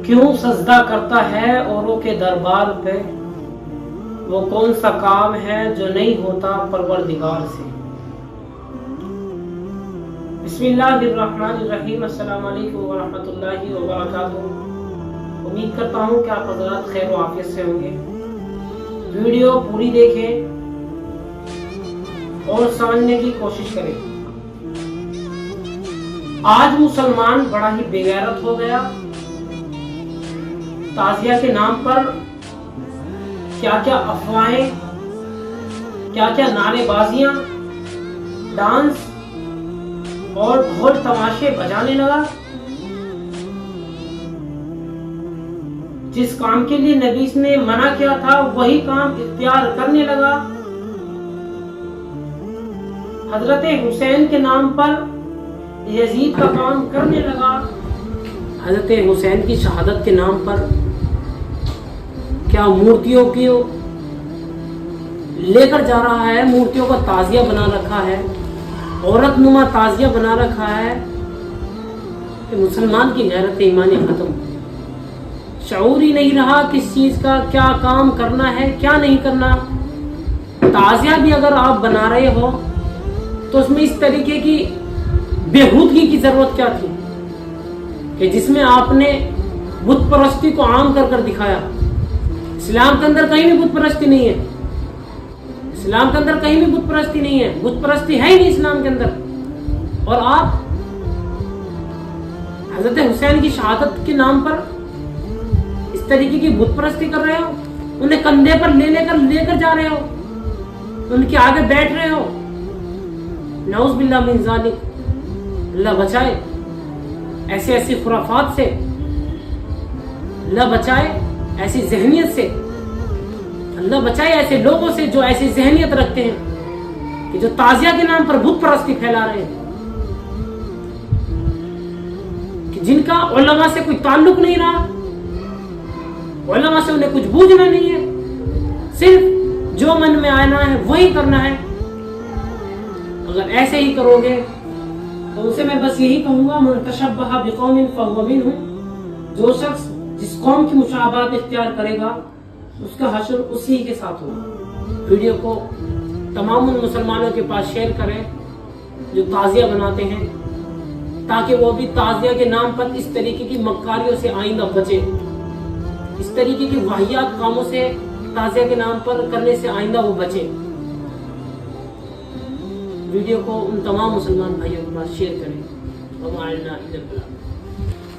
کیوں سجدہ کرتا ہے اوروں کے دربار پہ؟ وہ کون سا کام ہے جو نہیں ہوتا پروردگار سے؟ بسم اللہ الرحمن الرحیم۔ السلام علیکم ورحمۃ اللہ وبرکاتہ۔ امید کرتا ہوں کہ آپ حضرات خیر و عافیت سے ہوں گے۔ ویڈیو پوری دیکھیں اور سمجھنے کی کوشش کریں۔ آج مسلمان بڑا ہی بے غیرت ہو گیا۔ تعزیہ کے نام پر کیا کیا افواہیں، کیا کیا نعرے بازیاں، ڈانس اور ڈھول تماشے بجانے لگا۔ جس کام کے لیے نبی نے منع کیا تھا وہی کام اختیار کرنے لگا۔ حضرت حسین کے نام پر یزید کا کام کرنے لگا۔ حضرت حسین کی شہادت کے نام پر کیا مورتیوں کی لے کر جا رہا ہے، مورتیوں کا تعزیہ بنا رکھا ہے، عورت نما تعزیہ بنا رکھا ہے کہ مسلمان کی غیرت ایمانی ختم، شعور ہی نہیں رہا کس چیز کا کیا کام کرنا ہے کیا نہیں کرنا۔ تعزیہ بھی اگر آپ بنا رہے ہو تو اس میں اس طریقے کی بےہودگی کی ضرورت کیا تھی کہ جس میں آپ نے بت پرستی کو عام کر دکھایا۔ اسلام کے اندر کہیں بھی بت پرستی نہیں ہے، اسلام کے اندر کہیں بھی بت پرستی نہیں ہے، بت پرستی ہے ہی نہیں اسلام کے اندر۔ اور آپ حضرت حسین کی شہادت کے نام پر اس طریقے کی بت پرستی کر رہے ہو، انہیں کندھے پر لے کر جا رہے ہو، ان کے آگے بیٹھ رہے ہو۔ نعوذ باللہ من ذالک، اللہ بچائے ایسی خرافات سے، اللہ بچائے ایسی ذہنیت سے، اللہ بچائے ایسے لوگوں سے جو ایسی ذہنیت رکھتے ہیں کہ جو تعزیہ کے نام پر بت پرستی پھیلا رہے ہیں، کہ جن کا علماء سے کوئی تعلق نہیں رہا، علماء سے انہیں کچھ بوجھنا نہیں ہے، صرف جو من میں آنا ہے وہی کرنا ہے۔ اگر ایسے ہی کرو گے تو اسے میں بس یہی کہوں گا، من تشبہ بقوم فہو منہم، جو شخص جس قوم کی مشابہت اختیار کرے گا اس کا حشر اسی کے ساتھ ہوگا۔ ویڈیو کو تمام ان مسلمانوں کے پاس شیئر کریں جو تعزیہ بناتے ہیں، تاکہ وہ بھی تعزیہ کے نام پر اس طریقے کی مکاریوں سے آئندہ بچے، اس طریقے کی واہیات کاموں سے تعزیہ کے نام پر کرنے سے آئندہ وہ بچے۔ ویڈیو کو ان تمام مسلمان بھائیوں کے پاس شیئر کریں۔ وما علینا الا البلاغ۔